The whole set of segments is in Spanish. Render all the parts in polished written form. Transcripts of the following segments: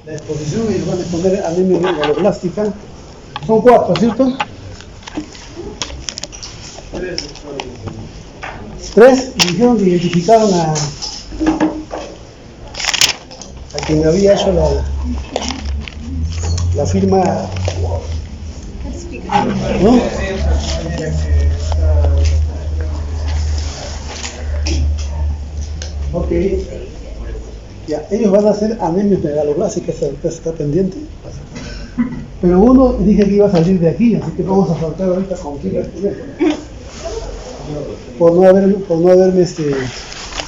la exposición y van a exponer anemia megaloblástica. Son 4, ¿cierto? 3 dijeron que identificaron a quien había hecho la firma, ¿no? Ok. Ya, ellos van a hacer anemia megaloblástica, esa está pendiente. Pero uno dije que iba a salir de aquí, así que vamos a saltar ahorita con quién por no haberme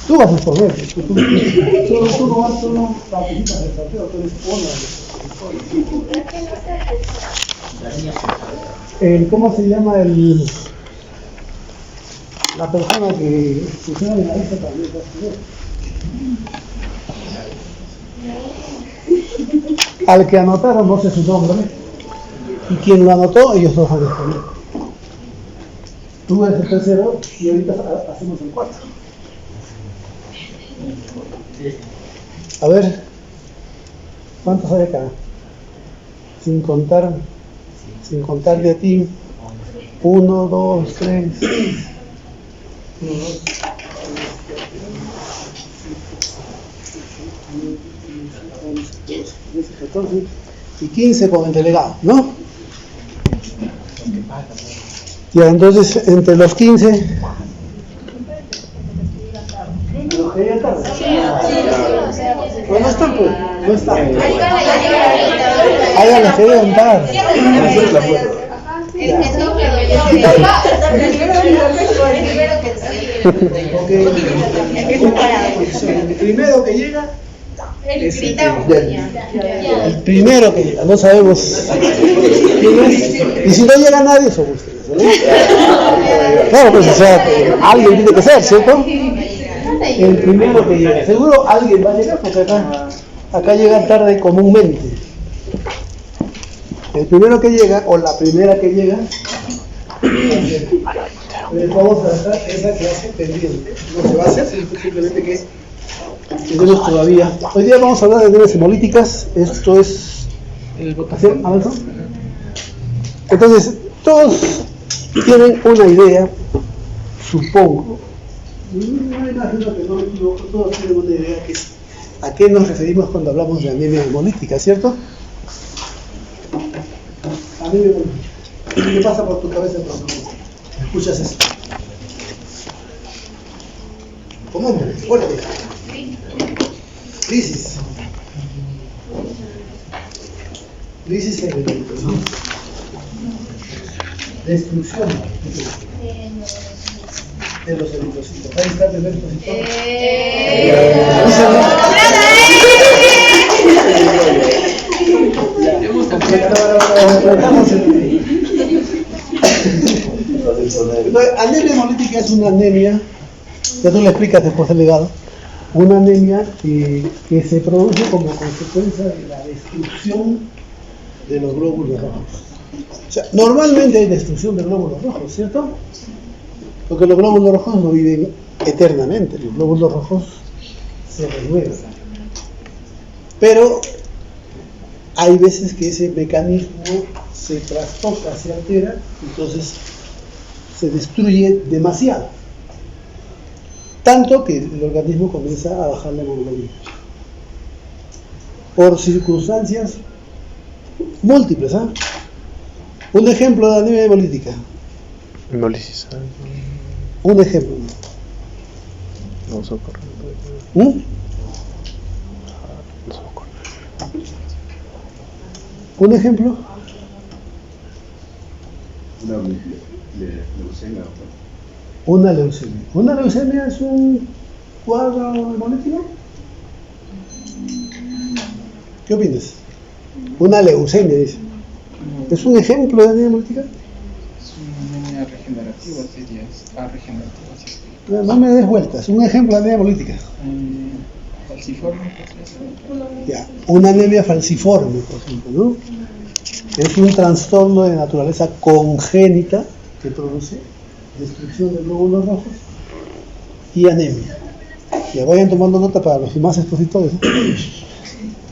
tú vas a exponer, tú no participas del sorteo, tú eres ¿cómo se llama la persona que funciona en la lista también va a exponer? Al que anotaron no sé su nombre, y quien lo anotó, ellos dos van a exponer. Tú eres el tercero y ahorita hacemos el 4. A ver, ¿cuántos hay acá? Sin contar de a ti. 1, 2, 3. 1, 2, 3, 14 y 15 con el delegado, ¿no? Ya, entonces, entre los 15... ¿Los que llegan tarde? No están, pues. No están. Hay a los que llegan tarde. El primero que llega... El primero que llega, no sabemos quién es. Y si no llega nadie, son ustedes, ¿no? Claro, pues, o sea, alguien tiene que ser, ¿cierto? El primero que llega. Seguro alguien va a llegar, porque acá llegan tarde comúnmente. El primero que llega, o la primera que llega, les vamos a dejar esa clase pendiente. No se va a hacer, simplemente que tenemos todavía. Hoy día vamos a hablar de anémias hemolíticas. Esto es votación. ¿Avanzo? Entonces, todos tienen una idea, supongo. No imagino que no me equivoco, todos tienen una idea que a qué nos referimos cuando hablamos de anemia hemolítica, ¿cierto? Anemia hemolítica. ¿Qué pasa por tu cabeza cuando escuchas esto? ¿Cómo? Fuerte. Crisis. Crisis hemolítica. Destrucción de los eritrocitos. Ahí está el primer expositor. Anemia hemolítica es una anemia, ya tú le explicas después del legado, una anemia que se produce como consecuencia de la destrucción de los glóbulos rojos. O sea, normalmente hay destrucción de glóbulos rojos, ¿cierto? Porque los glóbulos rojos no viven eternamente, los glóbulos rojos se renuevan. Pero hay veces que ese mecanismo se trastoca, se altera, entonces se destruye demasiado. Tanto que el organismo comienza a bajar la hemoglobina. Por circunstancias múltiples, ¿ah? Un ejemplo de anemia hemolítica. Hemólisis. Un ejemplo. No socorro. No socorro. ¿Un ejemplo? Leucemia. Una leucemia. ¿Una leucemia es un cuadro hemolítico? ¿Qué opinas? Una leucemia, dice. ¿Es un ejemplo de anemia hemolítica? Es una anemia regenerativa, sería. Regenerativa, sí. No me des vueltas. Un ejemplo de anemia hemolítica. Falciforme, ya. Una anemia falciforme, por ejemplo, ¿no? Es un trastorno de naturaleza congénita que produce destrucción de glóbulos rojos y anemia. Ya vayan tomando nota para los demás expositores, ¿no?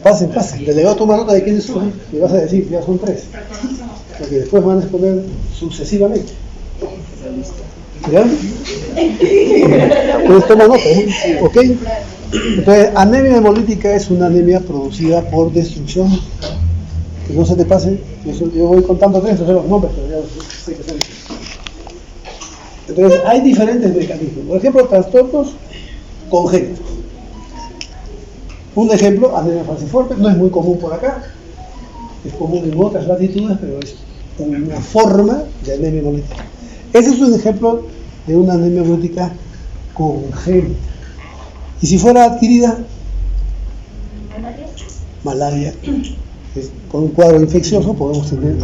Pasen. Delegado toma nota de quiénes son y vas a decir, ya son 3. Porque después van a exponer sucesivamente. ¿Ya? Entonces toma nota, ¿eh? ¿Ok? Entonces, anemia hemolítica es una anemia producida por destrucción. Que no se te pase, yo voy contando 3, entonces los nombres, pero ya sé que son. Entonces, hay diferentes mecanismos. Por ejemplo, trastornos congénitos. Un ejemplo, anemia falciforme, no es muy común por acá, es común en otras latitudes, pero es una forma de anemia hemolítica. Ese es un ejemplo de una anemia hemolítica congénita. Y si fuera adquirida, malaria. Con un cuadro infeccioso podemos tener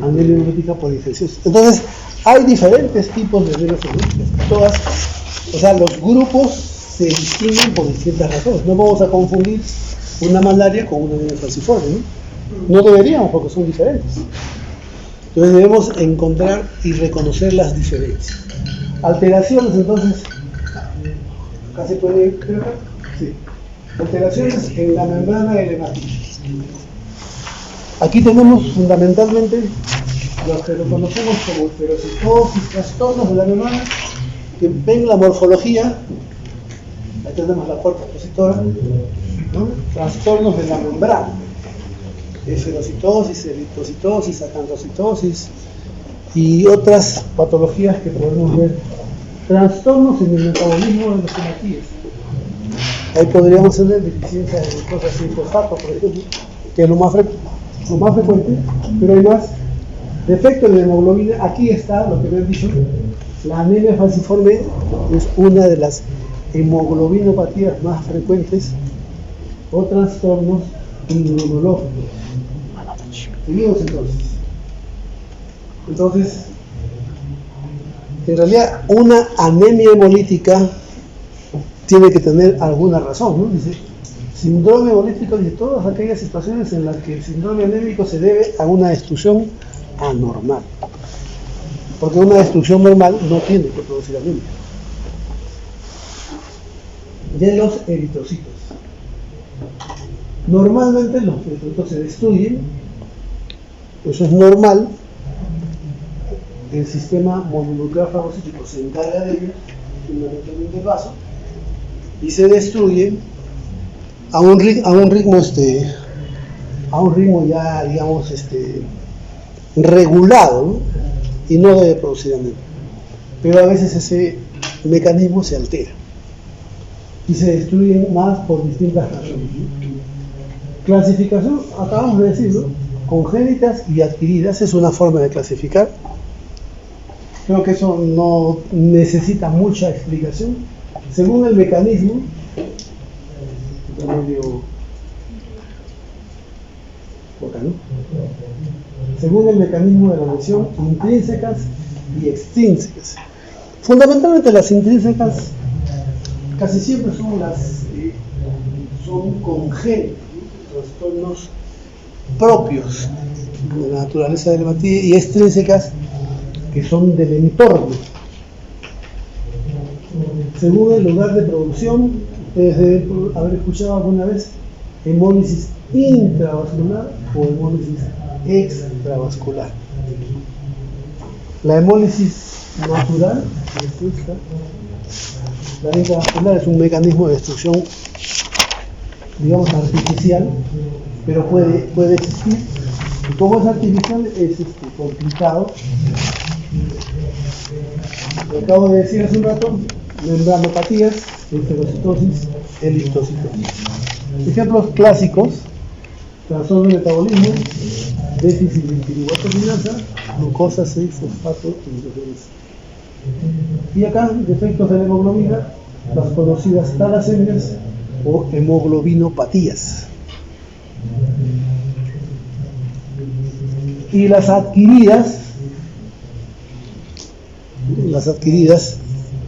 anemia hemolítica por infección. Entonces, hay diferentes tipos de anemias hemolíticas. Todas, o sea, los grupos se distinguen por distintas razones. No vamos a confundir una malaria con una anemia falciforme, ¿no? No deberíamos, porque son diferentes. Entonces debemos encontrar y reconocer las diferencias. Alteraciones, entonces, acá se puede ver acá. Sí. Alteraciones en la membrana del hematín. Aquí tenemos fundamentalmente los que lo conocemos como ferocitosis, trastornos de la membrana, que ven la morfología. Ahí tenemos la puerta expositora, ¿no? Trastornos de la membrana, esferocitosis, eritrocitosis, acantocitosis y otras patologías que podemos ver. Trastornos en el metabolismo de los hematíes. Ahí podríamos tener deficiencia de glucosa sin fosfato, por ejemplo, que es lo más frecuente, pero hay más. Defecto de la hemoglobina. Aquí está lo que me han dicho. La anemia falciforme es una de las hemoglobinopatías más frecuentes o trastornos inmunológicos. Seguimos entonces, en realidad una anemia hemolítica tiene que tener alguna razón, ¿no? Dice, síndrome hemolítico, dice todas aquellas situaciones en las que el síndrome anémico se debe a una destrucción anormal, porque una destrucción normal no tiene que producir anemia. De los eritrocitos. Normalmente los eritrocitos se destruyen, eso es normal, el sistema mononuclear fagocítico se encarga de ellos, fundamentalmente el vaso, y se destruyen a un ritmo ya, digamos, regulado, ¿no? Y no debe producir anemia. Pero a veces ese mecanismo se altera y se destruyen más por distintas razones. Clasificación, acabamos de decirlo, congénitas y adquiridas, es una forma de clasificar. Creo que eso no necesita mucha explicación. Según el mecanismo, según el mecanismo de la lesión, intrínsecas y extrínsecas. Fundamentalmente las intrínsecas casi siempre son congénitos, trastornos propios de la naturaleza del hematíe, y extrínsecas que son del entorno. Según el lugar de producción, ustedes deben haber escuchado alguna vez hemólisis intravascular o hemólisis extravascular. La hemólisis natural, la intravascular, es un mecanismo de destrucción, digamos, artificial, pero puede existir. Y como es artificial, es complicado. Lo acabo de decir hace un rato, membranopatías, esferocitosis, eritrocitosis. Ejemplos clásicos: trastorno de metabolismo, déficit de piruglucosa, glucosa 6-fosfato hidrogenasa. Y acá, defectos de la hemoglobina, las conocidas talasemias o hemoglobinopatías. Y las adquiridas,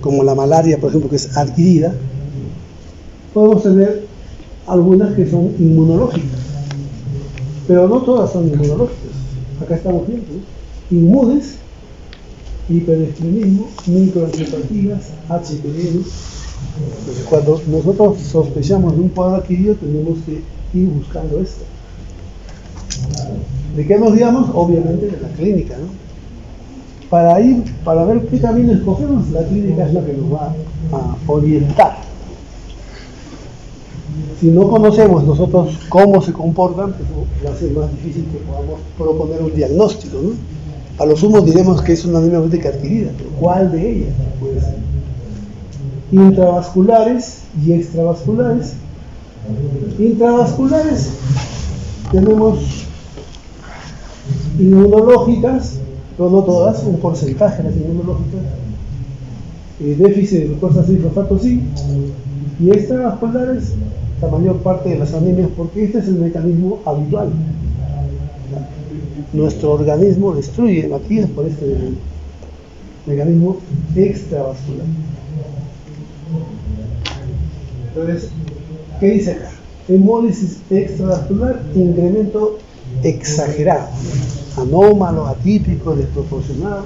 como la malaria, por ejemplo, que es adquirida, podemos tener algunas que son inmunológicas, pero no todas son inmunológicas. Acá estamos viendo, ¿no? Inmunes, hiperestremismo, microencefalitis, HPV. Entonces, cuando nosotros sospechamos de un cuadro adquirido, tenemos que ir buscando esto. ¿De qué nos guiamos? Obviamente de la clínica, ¿no? Para ver qué camino escogemos, la clínica es la que nos va a orientar. Si no conocemos nosotros cómo se comportan, pues va a ser más difícil que podamos proponer un diagnóstico, ¿no? A lo sumo diremos que es una anemia hemolítica adquirida, pero ¿cuál de ellas puede ser? Intravasculares y extravasculares. Intravasculares tenemos inmunológicas, pero no todas, un porcentaje de las inmunológicas, déficit de glucosa 6-fosfato sí, y extravasculares, la mayor parte de las anemias, porque este es el mecanismo habitual. Nuestro organismo destruye hematíes por este mecanismo extravascular. Entonces, ¿qué dice acá? Hemólisis extravascular, incremento exagerado, anómalo, atípico, desproporcionado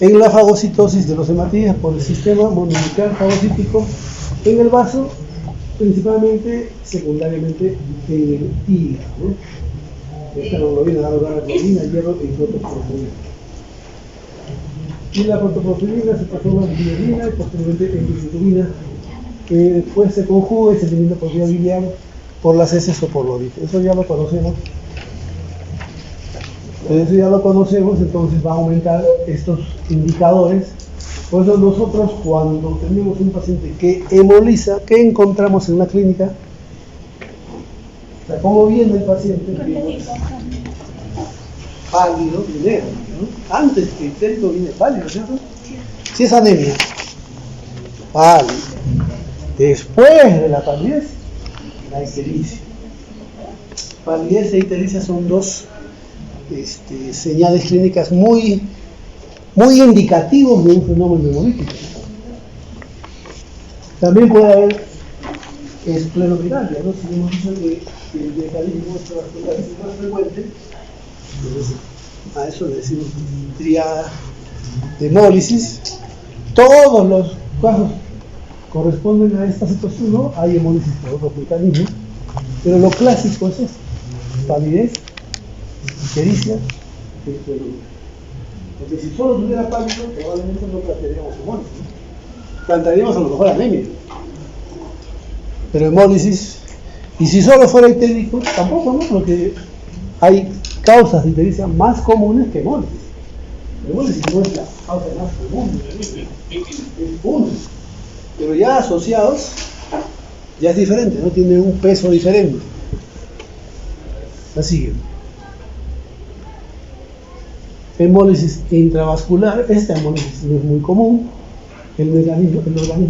en la fagocitosis de los hematíes por el sistema mononuclear fagocítico en el vaso, principalmente, secundariamente en el hígado, ¿no? Esta hemoglobina da lugar a globina, hierro y protoporfirina. Y la protoporfirina se transforma en bilirrubina y posteriormente en bilirrubina, que después se conjuga y se elimina por vía biliar, por las heces o por la orina. Eso ya lo conocemos. Entonces va a aumentar estos indicadores. Por eso nosotros, cuando tenemos un paciente que hemoliza, ¿qué encontramos en la clínica? O sea, ¿cómo viene el paciente? Pálido y negro, ¿no? Antes que ictérico viene pálido, ¿cierto? Si es anemia, pálido. Después de la palidez, la ictericia. Palidez e ictericia son dos señales clínicas muy indicativos de un fenómeno hemolítico. También puede haber escleromegalia, ¿no? Si hemos dicho que el mecanismo extravascular es más frecuente, entonces a eso le decimos triada de hemólisis. Todos los casos corresponden a esta situación, ¿no? Hay hemólisis por otros mecanismos, pero lo clásico es esto: palidez, ictericia, escleromegalia. Porque si solo tuviera pálido, probablemente no plantearíamos hemólisis, ¿no? Plantearíamos a lo mejor anemia. Pero hemólisis, y si solo fuera ictérico, tampoco, ¿no? Porque hay causas de ictericia más comunes que hemólisis. Hemólisis no es la causa más común, es uno. Pero ya asociados, ya es diferente, ¿no? Tiene un peso diferente. Así que hemólisis intravascular, esta hemólisis no es muy común. El organismo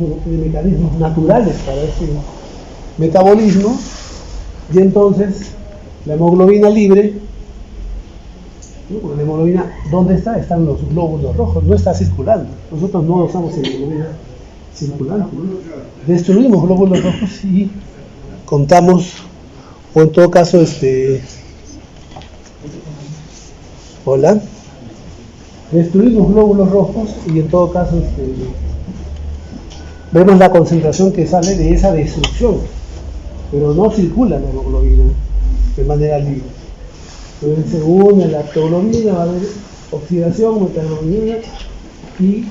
no tiene mecanismos naturales para este metabolismo, y entonces la hemoglobina libre, ¿no? La hemoglobina, ¿dónde está? Están los glóbulos rojos, no está circulando. Nosotros no usamos hemoglobina circulante, ¿no? Destruimos glóbulos rojos y contamos, o en todo caso, destruimos glóbulos rojos y en todo caso vemos la concentración que sale de esa destrucción, pero no circula la hemoglobina de manera libre. Entonces, según la lactoglobina va a haber oxidación, metaglobina, y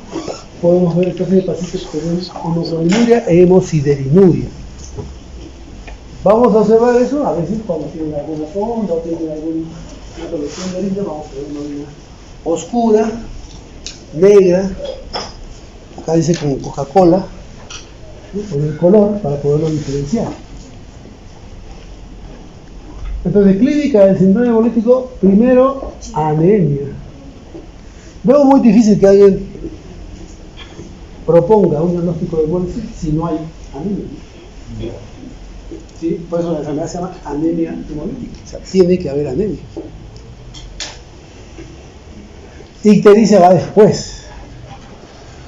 podemos ver entonces pacientes que tienen hemoglobinuria e hemosiderinuria. Vamos a observar eso a veces cuando tienen alguna sonda o tienen alguna colección de orina. Vamos a ver una orina oscura, negra, acá dice como Coca-Cola, ¿no? Con el color para poderlo diferenciar. Entonces, clínica del síndrome hemolítico, primero, anemia. Veo muy difícil que alguien proponga un diagnóstico de hemólisis si no hay anemia. ¿Sí? Por eso la enfermedad se llama anemia hemolítica. O sea, tiene que haber anemia. Ictericia va después.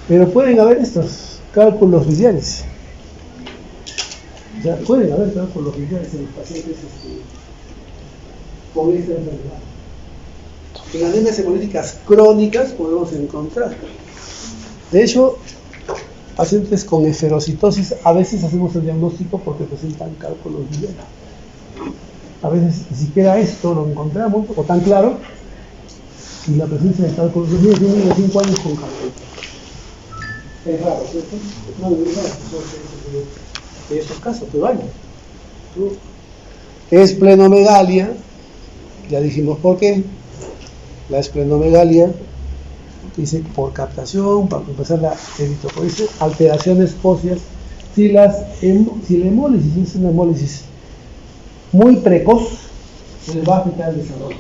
Pero pueden haber estos cálculos biliares. O sea, pueden haber cálculos biliares en los pacientes con esta enfermedad. En anemias hemolíticas crónicas podemos encontrar. De hecho, pacientes con eferocitosis, a veces hacemos el diagnóstico porque presentan cálculos ligeros. A veces ni siquiera esto lo encontramos, o tan claro, y la presencia de cálculos ligeros de un niño de 5 años con cálculos. Es raro, ¿cierto? No, es raro, de esos casos, pero hay. Esplenomegalia, ya dijimos por qué. La esplenomegalia dice por captación, para empezar la eritropoiesis, alteraciones óseas. Si la hemólisis es una hemólisis muy precoz, se le va a afectar el desarrollo.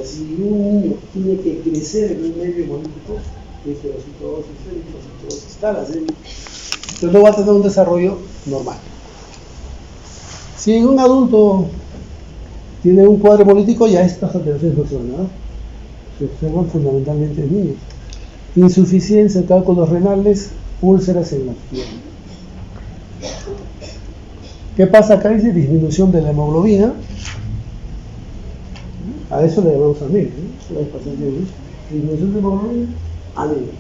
Si un niño tiene que crecer en un medio hemolítico, eferocitosis, eritrocitosis, talasemia, entonces no va a tener un desarrollo normal. Si un adulto tiene un cuadro hemolítico, ya estas alteraciones no se van a dar. Se observan fundamentalmente en niños. Insuficiencia, cálculos renales, úlceras en la pierna. ¿Qué pasa acá? Dice disminución de la hemoglobina. A eso le llamamos anemia, ¿no? Disminución de hemoglobina, anemia.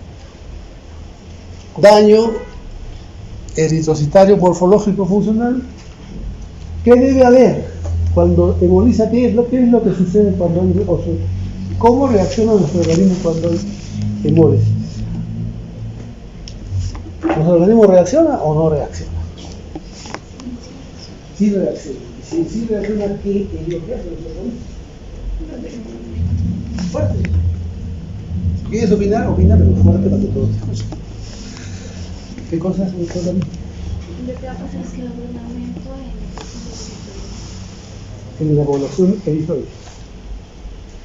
Daño eritrocitario morfológico funcional. ¿Qué debe haber cuando hemoliza? ¿Qué es lo que sucede cuando hay hemolisis? ¿Cómo reacciona nuestro organismo cuando hay hemólisis? ¿Nuestro organismo reacciona o no reacciona? Sí reacciona. Si sí reacciona, ¿qué es lo que hace nuestro organismo? Fuerte. Si quieres opinar, opina, pero fuerte para que todos escuchen. ¿Qué cosas hace nuestro organismo? Lo que va a pasar es que va a haber un aumento en la población eritroide.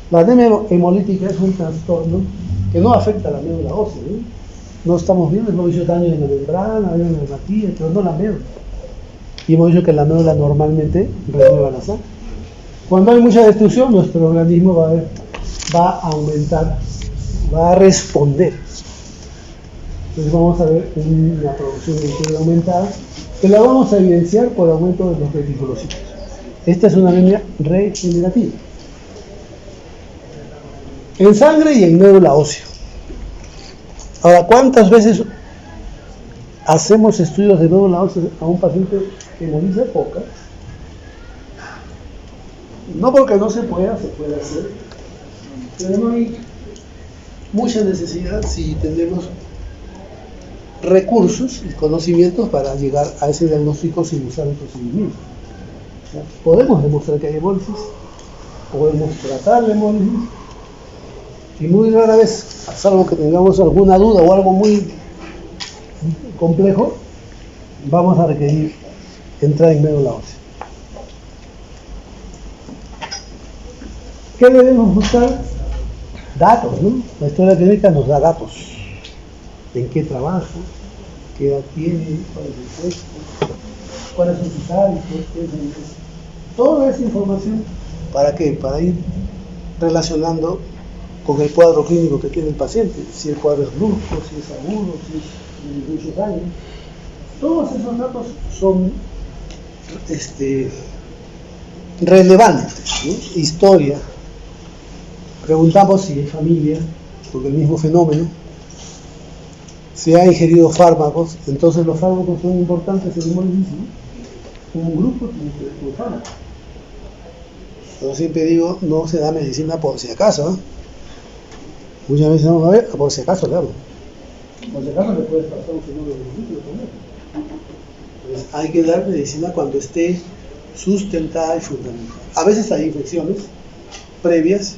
La anemia hemolítica es un trastorno que no afecta a la médula ósea, ¿eh? No estamos viendo, hemos dicho daño en la membrana, daño en la hematía, pero no la médula. Y hemos dicho que la médula normalmente renueva la sangre. Cuando hay mucha destrucción, nuestro organismo va a aumentar, va a responder. Entonces vamos a ver una producción de líquido aumentada, que la vamos a evidenciar por aumento de los reticulocitos. Esta es una anemia regenerativa. En sangre y en médula ósea. Ahora, ¿cuántas veces hacemos estudios de médula ósea a un paciente que hemoliza? Pocas. No porque no se pueda, se puede hacer. Pero no hay mucha necesidad si tenemos recursos y conocimientos para llegar a ese diagnóstico sin usar el procedimiento. O sea, podemos demostrar que hay hemólisis, podemos tratar la hemólisis, y muy rara vez, salvo que tengamos alguna duda o algo muy complejo, vamos a requerir entrar en médula ósea. ¿Qué debemos buscar? Datos, ¿no? La historia clínica nos da datos. ¿En qué trabaja? ¿Qué edad tiene? ¿Cuál es el sexo? ¿Cuáles son sus hábitos? Toda esa información, ¿para qué? Para ir relacionando con el cuadro clínico que tiene el paciente, si el cuadro es brusco, si es agudo, si es de muchos años. Todos esos datos son relevantes, ¿no? Historia. Preguntamos si es familia, porque el mismo fenómeno, si ha ingerido fármacos, entonces los fármacos son importantes en hemólisis, ¿no? Un grupo tiene que ver con fármacos. Yo siempre digo, no se da medicina por si acaso, ¿eh? Muchas veces vamos a ver, por si acaso, claro. Por si acaso le puede pasar un fenómeno de líquido también. Entonces hay que dar medicina cuando esté sustentada y fundamentada. A veces hay infecciones previas.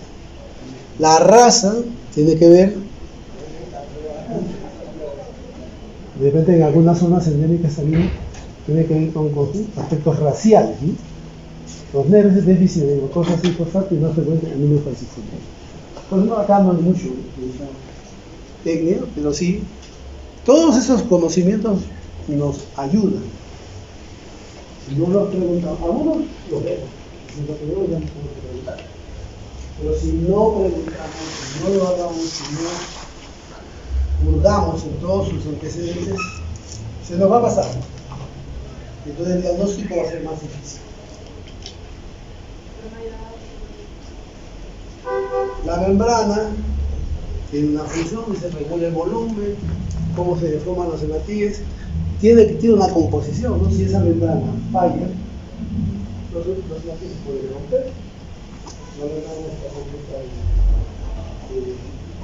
La raza tiene que ver, de repente en algunas zonas endémicas también tiene que ver con aspectos raciales, ¿sí? Los nervios de déficit de glucosa 6-fosfato y no frecuente aminofalciforme. Pues no, acá no hay mucho técnica, pero sí, todos esos conocimientos nos ayudan. Si no los preguntamos, algunos los vemos, si los vemos ya nos tenemos que preguntar. Pero si no preguntamos, si no lo hablamos, si no hurgamos en todos sus antecedentes, se nos va a pasar. Entonces el diagnóstico va a ser más difícil. La membrana tiene una función, se regula el volumen, cómo se deforman los hematíes. Tiene una composición, ¿no? Si esa membrana falla, los hematíes se pueden romper. La membrana está compuesta de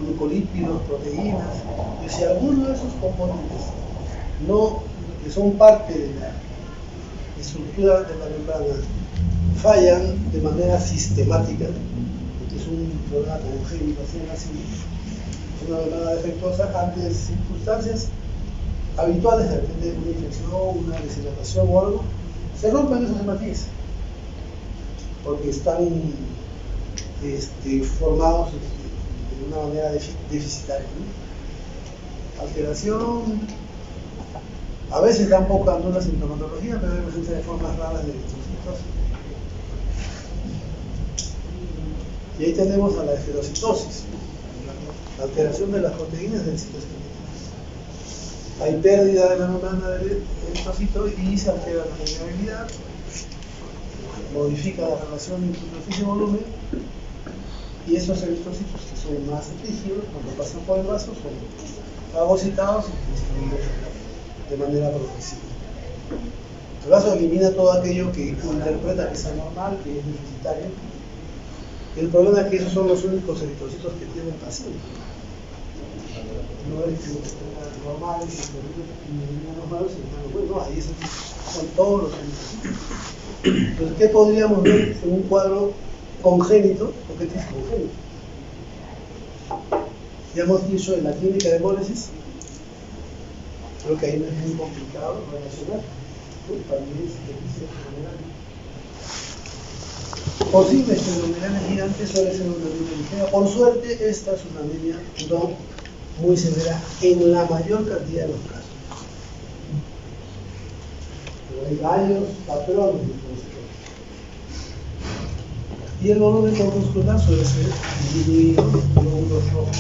glucolípidos, proteínas, y si alguno de esos componentes que son parte de la estructura de la membrana fallan de manera sistemática, es un problema congénito, así, es una membrana defectuosa ante circunstancias habituales, de repente una infección, una deshidratación o algo, se rompen esos hematíes porque están formados de una manera deficitaria, ¿no? Alteración, a veces tampoco dando una sintomatología, pero hay presencia de formas raras de eritrocitosis. Y ahí tenemos a la esferocitosis, la alteración de las proteínas del citosqueleto. Hay pérdida de la membrana del eritrocito y se altera la permeabilidad, modifica la relación entre superficie y volumen, y esos eritrocitos que son más rígidos, cuando pasan por el vaso, son fagocitados y distribuidos de manera progresiva. El vaso elimina todo aquello que interpreta que es anormal, que es deficitario. El problema es que esos son los únicos eritrocitos que tiene el paciente. No es que los normales, los malos, no, ahí son todos los eritrocitos. Entonces, ¿qué podríamos ver en un cuadro congénito? Porque este es congénito. Ya hemos dicho en la clínica de hemólisis, creo que ahí no es muy complicado relacionar, para mí es deficiencia fenomenal. Posibles fenomenales gigantes suele ser una anemia ligera. Por suerte, esta es una anemia no muy severa en la mayor cantidad de los casos. Pero hay varios patrones de concepción. Y el volumen corpuscular suele ser disminuido, los glóbulos rojos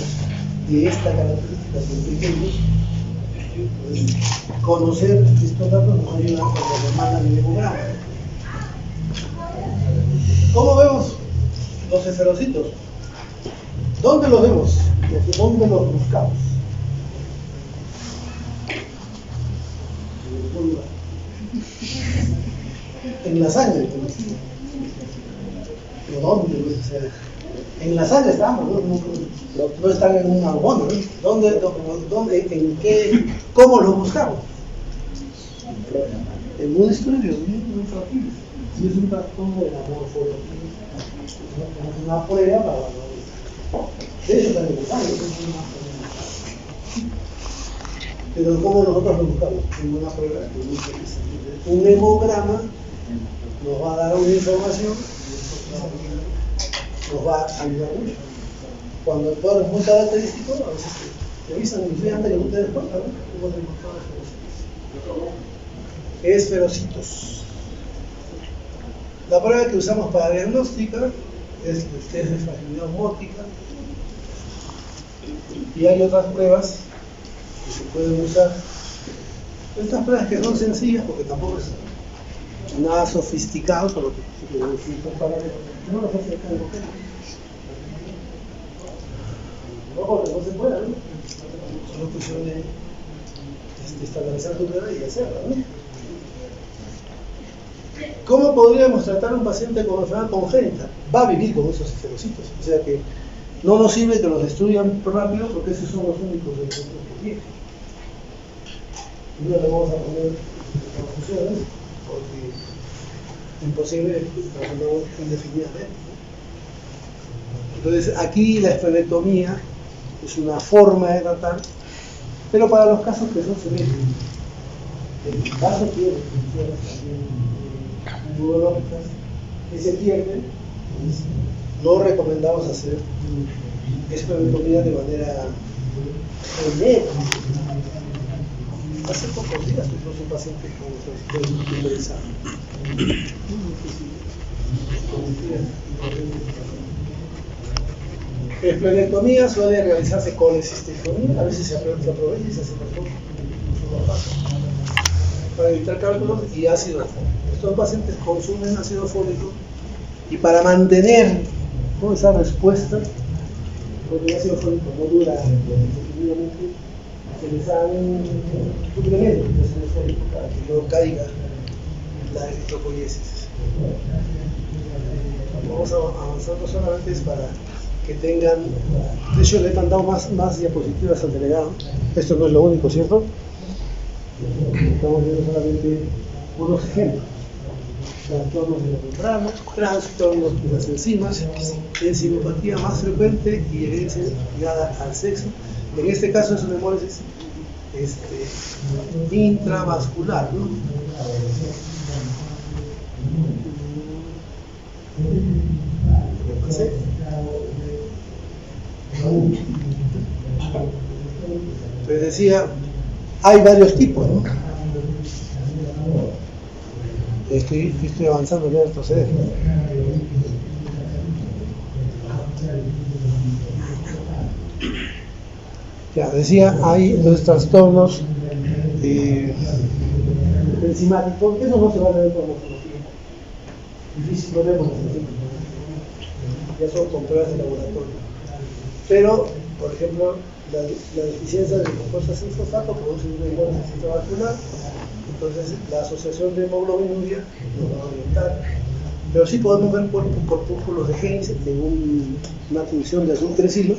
de esta característica son pequeños. Conocer estos datos nos ayuda cuando nos mandan el hemograma. ¿Cómo vemos los esferocitos? ¿Dónde los vemos? ¿Dónde los buscamos? En la sangre. ¿Dónde? O sea, en la sangre estamos, no están en un algodón, ¿no? ¿Dónde, en qué, cómo los buscamos? En un estudio muy frágil. Si es un trastorno de la morfología, es una prueba para evaluar. De hecho, también lo saben, pero ¿cómo nosotros lo buscamos? En una prueba que es muy interesante. Un hemograma nos va a dar una información y nos va a ayudar mucho. Cuando el cuadro es muy característico, a veces te avisan inclusive antes que no te des cuenta, ¿no? Hemos encontrado esferocitos. La prueba que usamos para diagnóstica es el test de fragilidad osmótica, y hay otras pruebas que se pueden usar. Estas pruebas que son sencillas porque tampoco es nada sofisticado, solo que no lo hace acá en el no, porque no se puede, ¿no? Solo cuestión de estabilizar tu prueba y hacerla, ¿no? ¿Cómo podríamos tratar a un paciente con enfermedad congénita? Va a vivir con esos esferocitos, o sea que no nos sirve que los destruyan rápido porque esos son los únicos efectos que tienen. No le vamos a poner transfusiones porque es imposible transformarlo indefinidamente. Entonces aquí la esplenectomía es una forma de tratar, pero para los casos que son severos. El caso tiene funciones también neurológicas que se pierden, no recomendamos hacer esplenectomía de manera genérica. Hace pocos días tuvimos un paciente con trastorno pulmonar. La esplenectomía suele realizarse con cistectomía, a veces se aprovecha y se hace para evitar cálculos y ácido fólico. Estos pacientes consumen ácido fólico y para mantener toda esa respuesta, porque el ácido fólico no dura indefinidamente, se les dan suplementos en esta época para que no caiga la eritropoiesis. Vamos avanzando solamente es para que tengan, de hecho le he mandado más diapositivas al delegado, esto no es lo único, ¿cierto? Estamos viendo solamente unos ejemplos. Trastornos de la membrana, trastornos de las enzimas, enzimopatía más frecuente y herencia ligada al sexo. En este caso es una hemólisis intravascular, ¿no? ¿Qué pasé? Entonces decía, hay varios tipos, ¿no? Estoy avanzando, voy a retroceder. Ya, decía, hay los trastornos enzimáticos, eso no se va a ver por morfología. Difícil no vemos ya son con pruebas de laboratorio. Pero, por ejemplo, la deficiencia de glucosa sin fosfato produce una hemólisis intravascular. Entonces, la asociación de hemoglobinuria nos va a orientar. Pero sí podemos ver por corpúsculos de Heinz en una función de azul tricilo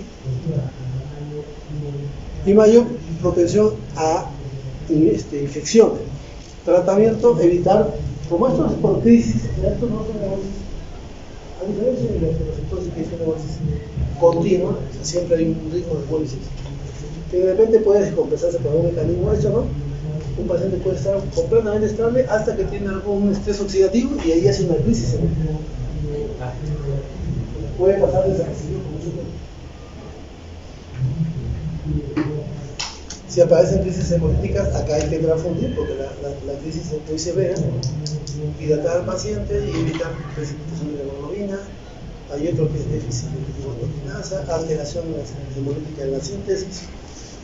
y mayor propensión a infecciones. Tratamiento, evitar, como esto es por crisis, esto no son hemólisis, a diferencia de los entonces que es una hemólisis continua, siempre hay un ritmo de hemólisis, que de repente puede descompensarse por un mecanismo, esto no. Un paciente puede estar completamente estable hasta que tiene algún estrés oxidativo y ahí hace una crisis. Puede pasar desapercibido con mucho tiempo. Si aparecen crisis hemolíticas, acá hay que transfundir porque la crisis es muy severa. Hidratar al paciente y evitar precipitación de la hemoglobina. Hay otro que es déficit de hemoglobinasa, alteración hemolítica en la síntesis.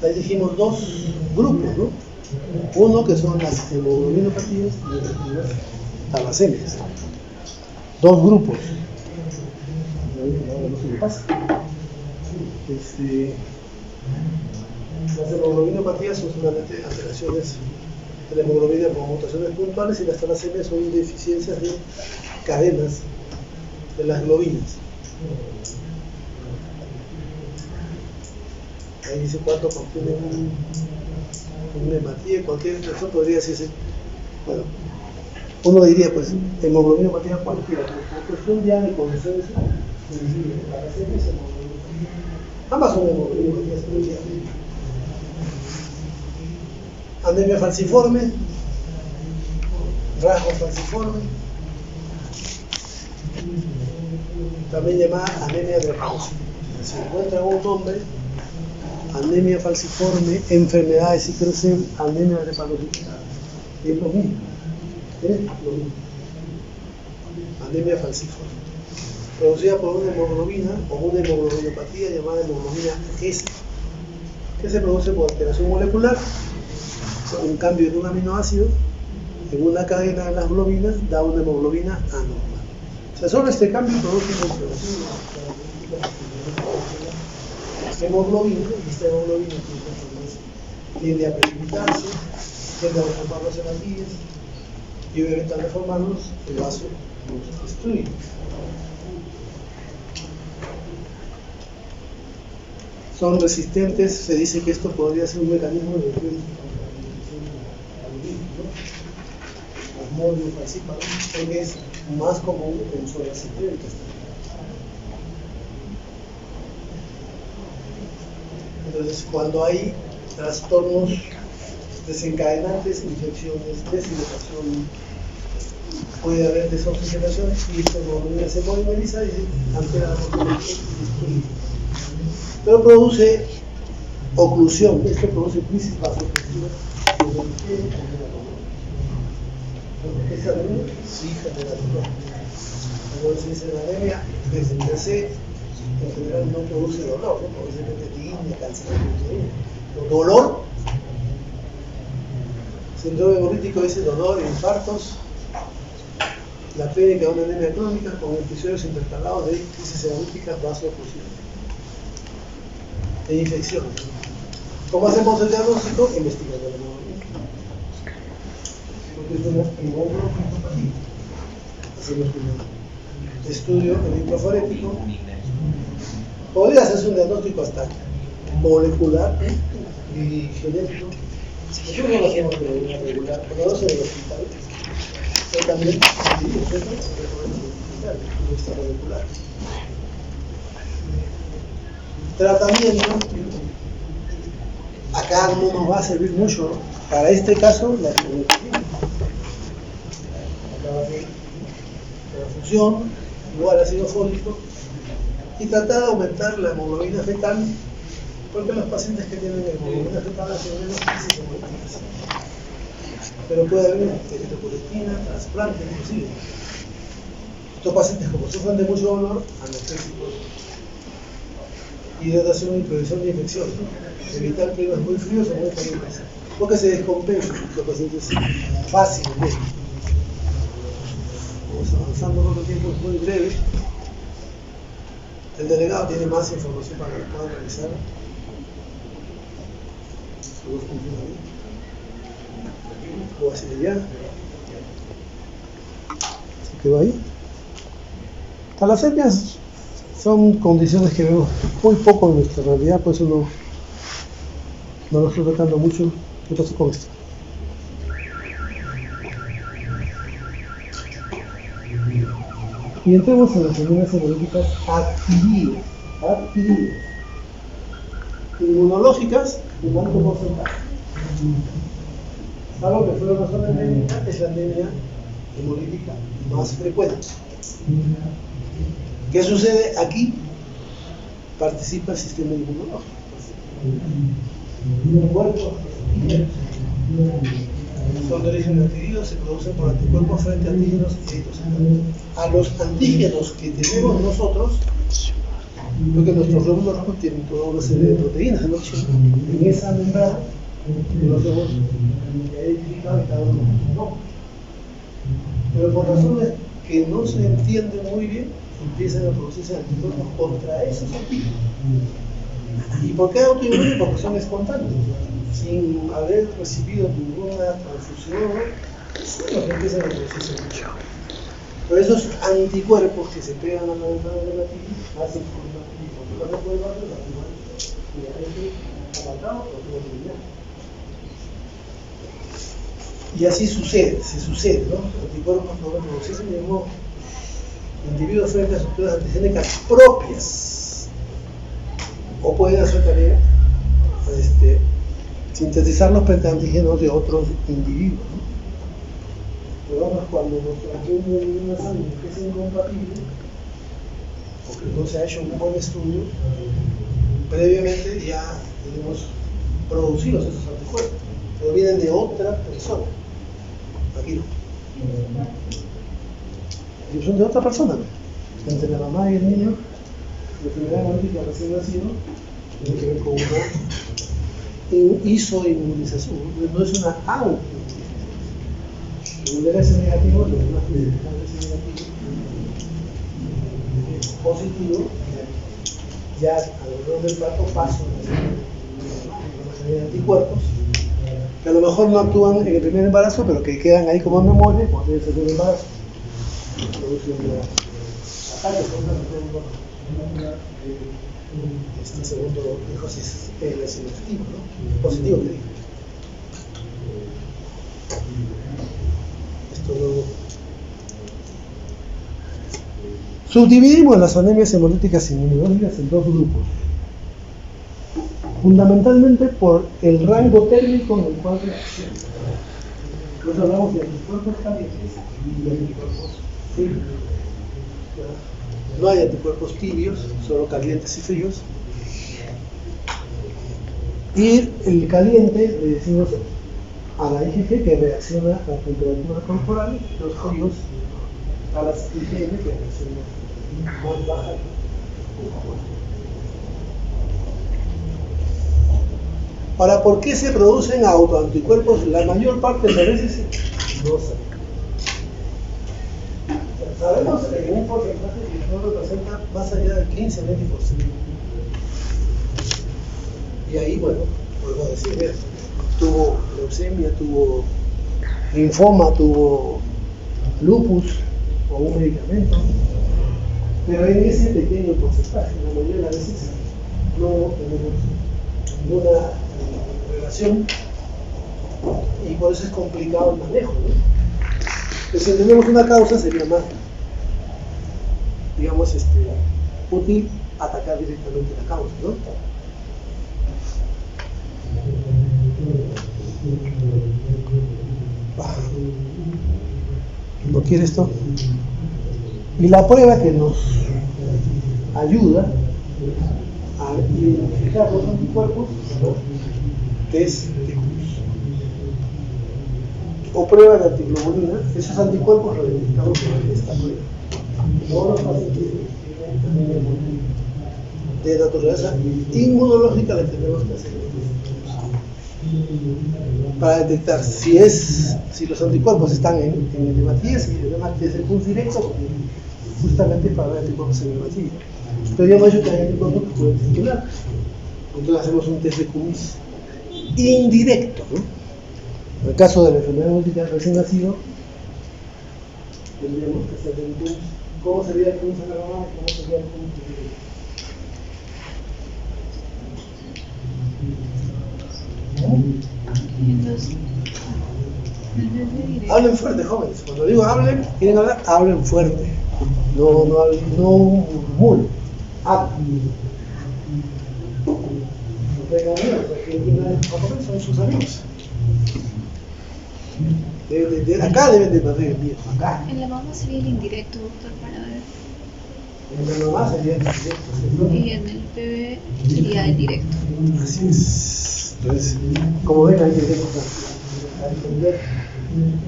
Ahí dijimos dos grupos, ¿no? Uno que son las hemoglobinopatías y otro que son las talasemias. Dos grupos. No se me pasa. Las hemoglobinopatías son solamente alteraciones de la hemoglobina por mutaciones puntuales y las talasemias son deficiencias de cadenas de las globinas. Ahí dice cuánto contiene una hematía, cualquier infección podría decirse, bueno, uno diría pues hemoglobinopatía cualquiera, pero por cuestión ya de consenso, ambas son hemoglobinopatías, anemia falciforme, rasgo falciforme, también llamada anemia de Rausch. Si encuentran un nombre, anemia falciforme, enfermedad de Sickle-Cell, anemia hepatolítica, es lo mismo. Anemia falciforme, producida por una hemoglobina o una hemoglobinopatía llamada hemoglobina S, que se produce por alteración molecular, un cambio en un aminoácido en una cadena de las globinas da una hemoglobina anormal. O sea, solo este cambio produce una alteración hemoglobina, y esta hemoglobina tiende a precipitarse, tiende a deformar los hematíes y obviamente al deformarlos el vaso los destruye. Son resistentes, se dice que esto podría ser un mecanismo de defensa Plasmodium falciparum, porque es más común en zonas cítricas. Entonces, cuando hay trastornos desencadenantes, infecciones, deshidratación, puede haber desoxigenación y esta hemoglobina se polimeriza y altera la morfología y destruye. Pero produce oclusión, esto produce crisis vasopresura. ¿Es anemia? Sí, genera dolor. Entonces, la anemia, desde per se, en general no produce dolor, ¿no? Produce petequina, cáncer de dolor. Síndrome hemolítico dice dolor, infartos. La clínica de una anemia crónica con episodios intercalados de crisis hemolíticas vasooclusivas e infecciones. ¿Cómo hacemos el diagnóstico? Investigando la hemoglobina. Porque es una hemoglobinopatía. Hacemos un estudio electroforético. Podría hacerse un diagnóstico hasta molecular y genético. Nosotros no lo hacemos de manera regular, porque no se en el hospital, pero también molecular. Tratamiento, acá no nos va a servir mucho, ¿no? Para este caso, la inmunoglobina. Acá va a ser transfusión, igual ácido fólico, y tratar de aumentar la hemoglobina fetal, porque los pacientes que tienen hemoglobina fetal hacen menos crisis hemolíticas. Pero puede haber eritropoyetina, trasplante inclusive. Estos pacientes, como sufren de mucho dolor, anestésicos, hidratación y prevención de infección, evitar climas muy fríos o muy calientes, porque se descompensan los pacientes fácilmente. Vamos avanzando con el tiempo, es muy breve. El delegado tiene más información para que puedan realizar. ¿Cómo así ya? ¿Se quedó ahí? Talasemias son condiciones que vemos muy poco en nuestra realidad, por eso no lo estoy tratando mucho. ¿Qué pasa con esto? Y entremos en las enfermedades hemolíticas adquiridas, inmunológicas en alto porcentaje. Algo que fue una zona endémica es la anemia hemolítica más frecuente. ¿Qué sucede aquí? Participa el sistema inmunológico. Cuerpos son de origen adquirido, se producen por anticuerpos frente a antígenos inéditos. A los antígenos que tenemos nosotros, porque nuestros glóbulos rojos tienen toda una serie de proteínas en esa membrana, que los hemos identificado y cada uno no. Pero por razones que no se entienden muy bien, empiezan a producirse anticuerpos contra esos antígenos. ¿Y por qué autoinmune? Porque son espontáneos, sin haber recibido ninguna transfusión, solo que empiezan a producirse mucho. Pero esos anticuerpos que se pegan a la membrana de la titis hacen que una porque no puede hacer la anticuerpos apartado o tuvo. Y así se sucede, ¿no? Los anticuerpos no van a producirse mismo individuos frente a estructuras antigénicas propias, o pueden hacer también sintetizarlos frente a antígenos de otros individuos, ¿no? Pero cuando nuestra inmunidad sangre es incompatible, porque no se ha hecho un buen estudio, previamente ya tenemos producidos esos anticuerpos, pero vienen de otra persona. Aquí no. Ellos son de otra persona, ¿no? Entre la mamá y el niño, la enfermedad hemolítica recién nacido tiene que ver con una isoinmunización, no es una autoinmunización. El DS negativo, los demás DS negativo, es positivo, ya alrededor del plato paso una serie de anticuerpos que a lo mejor no actúan en el primer embarazo, pero que quedan ahí como memoria cuando es el segundo embarazo. Este segundo hijo es negativo, ¿no? Positivo, que digo. Esto luego. Subdividimos las anemias hemolíticas inmunológicas en dos grupos, fundamentalmente por el rango térmico en el cual reaccionan. Nosotros hablamos de anticuerpos calientes y de anticuerpos fríos. No hay anticuerpos tibios, solo calientes y fríos. Y el caliente le decimos a la IgG, que reacciona a la temperatura corporal, los fríos a las IgM, que reaccionan más baja. Ahora, ¿por qué se producen autoanticuerpos? La mayor parte de las veces no sabemos. Sabemos en un porcentaje que no representa más allá del 15-20%. Y ahí, bueno, podemos decir, mira, tuvo leucemia, tuvo linfoma, tuvo lupus o un medicamento, pero en ese pequeño porcentaje, la mayoría de las veces no tenemos ninguna relación y por eso es complicado el manejo, ¿no? Pero si entendemos una causa sería más, digamos, útil atacar directamente la causa, ¿no? ¿No quiere esto? Y la prueba que nos ayuda a identificar los anticuerpos, ¿no?, es o prueba de antiglobulina. Esos anticuerpos los identificamos en esta prueba. Todos los pacientes tienen anemia de naturaleza inmunológica le tenemos que hacer para detectar si los anticuerpos están en el hematíes, y el hematíes es el punto directo, justamente para ver anticuerpos en el hematíes. Pero ya hemos dicho que hay anticuerpos que pueden circular. Entonces hacemos un test de Cummins indirecto, ¿no? En el caso de la enfermedad hemolítica recién nacido, tendríamos que hacer el Cummins. ¿Cómo sería el Cummins a la mamá? ¿Cómo sería el Cummins indirecto? Hablen fuerte, jóvenes. Cuando digo hablen, quieren hablar, hablen fuerte. No murmuren. Hablen. No tengan miedo, porque son sus amigos. Acá deben de perder el miedo. Acá. En la mamá sería el indirecto, doctor, para ver. En la mamá sería el directo, ¿cierto? Y en el bebé sería el directo. Así es. Entonces, como ven, hay que entender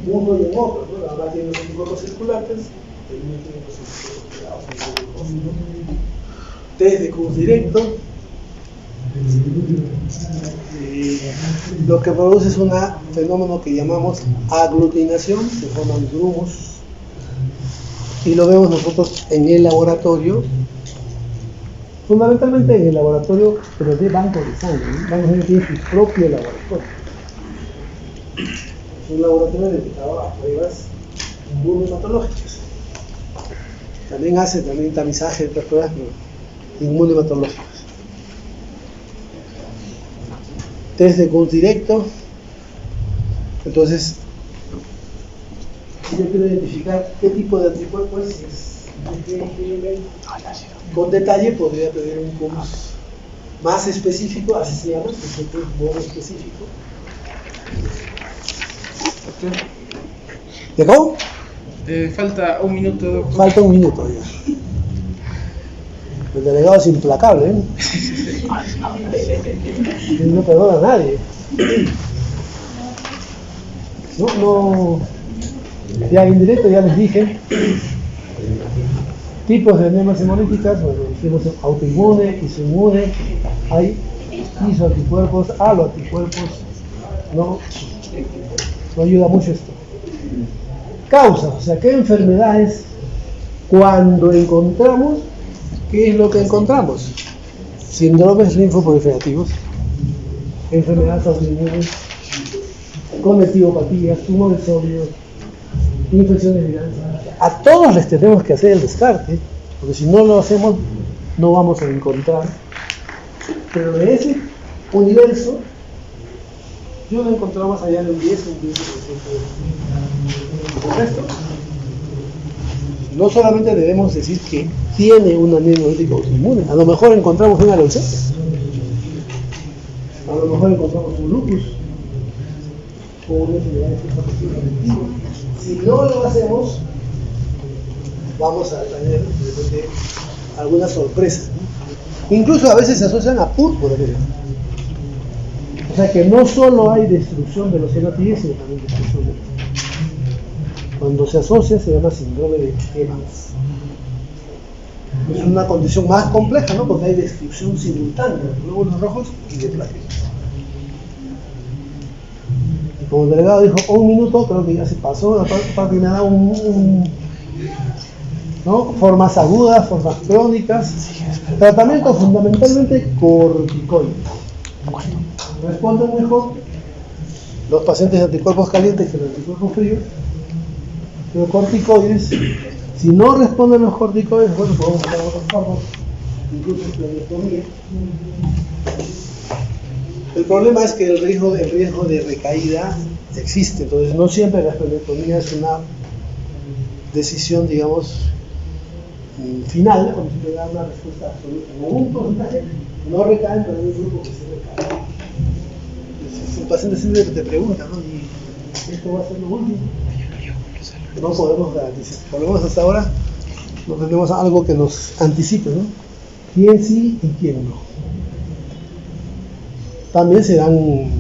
uno y el otro, ¿no? La mamá tiene los anticuerpos circulantes, el niño tiene los anticuerpos pegados. Test de Cummins directo. Lo que produce es un fenómeno que llamamos aglutinación, se forman grumos, y lo vemos nosotros en el laboratorio, fundamentalmente en el laboratorio, pero de banco de sangre, ¿no? Banco de sangre tiene su propio laboratorio. Es un laboratorio dedicado a pruebas inmunohematológicas. También hace tamizaje de otras pruebas inmunohematológicas. Test de Cummins directo. Entonces, si yo quiero identificar qué tipo de anticuerpo es, con detalle podría pedir un Cummins más específico, así se llama, es un modo específico. ¿De cómo? Falta un minuto, doctor. Falta un minuto ya. El delegado es implacable, ¿eh? No perdona a nadie. No. Ya en directo ya les dije. Tipos de enemias hemolíticas, bueno, dijimos autoinmune, isoinmune, hay isoanticuerpos, aloanticuerpos, no ayuda mucho esto. Causas, o sea, ¿qué enfermedades cuando encontramos? ¿Qué es lo que encontramos? Síndromes linfoproliferativos, enfermedades autoinmunes, conectivopatías, tumores sólidos, infecciones virales. A todos les tenemos que hacer el descarte, porque si no lo hacemos, no vamos a encontrar. Pero de ese universo, yo lo he encontrado más allá de un 10, un 15%. Por esto, no solamente debemos decir que tiene una anemia hemolítica autoinmune, a lo mejor encontramos una leucemia, a lo mejor encontramos un lupus, o una enfermedad de sistema digestivo. Si no lo hacemos, vamos a tener alguna sorpresa, ¿no? Incluso a veces se asocian a púrpura. O sea que no solo hay destrucción de los hematíes, sino también destrucción de los. Cuando se asocia se llama síndrome de Evans. Es una condición más compleja, ¿no? Porque hay destrucción simultánea de glóbulos rojos y de plaquetas. Y como el delegado dijo, un minuto, creo que ya se pasó, aparte me da ¿no? Formas agudas, formas crónicas, tratamiento fundamentalmente corticoide. responden mejor los pacientes de anticuerpos calientes que los anticuerpos fríos. Los corticoides, si no responden los corticoides, bueno, podemos usar otros fármacos, incluso esplenectomía. El problema es que el riesgo de recaída existe, entonces no siempre la esplenectomía es una decisión, digamos, final, como si te da una respuesta absoluta. En un porcentaje no recaen, pero hay un grupo que se recae. Entonces, el paciente siempre te pregunta, ¿no? ¿Y esto va a ser lo último? No podemos garantizar. Por lo menos hasta ahora no tenemos algo que nos anticipe, ¿no? Quién sí y quién no. También se dan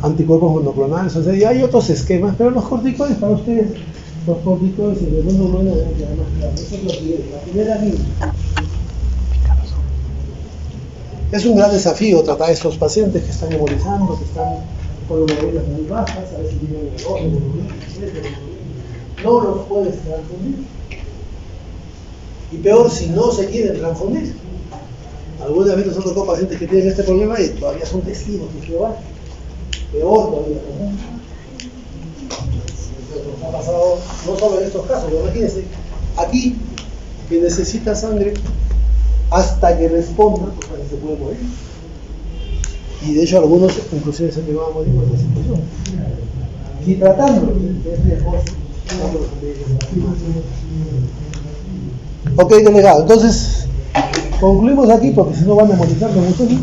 anticuerpos monoclonales, o sea, y hay otros esquemas, pero los corticoides para ustedes, los corticoides y el monoclonal deben quedar más claro. Eso es la primera línea. Es un gran desafío tratar a estos pacientes que están hemorizando, que están con hemoglobina muy bajas, a veces tienen errores, no los puedes transfundir. Y peor si no se quieren transfundir. Algunas veces nos tocó pacientes que tienen este problema y todavía son testigos de Jehová. Peor todavía. Nos ha pasado no solo en estos casos, imagínense, aquí que necesita sangre hasta que responda, pues se puede morir. Y de hecho algunos inclusive se llevan a morir por esta situación. Si tratando es riesgoso. Ok, delegado, entonces concluimos aquí porque si no van a memorizar con ustedes.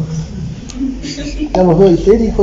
Ya los veo histéricos.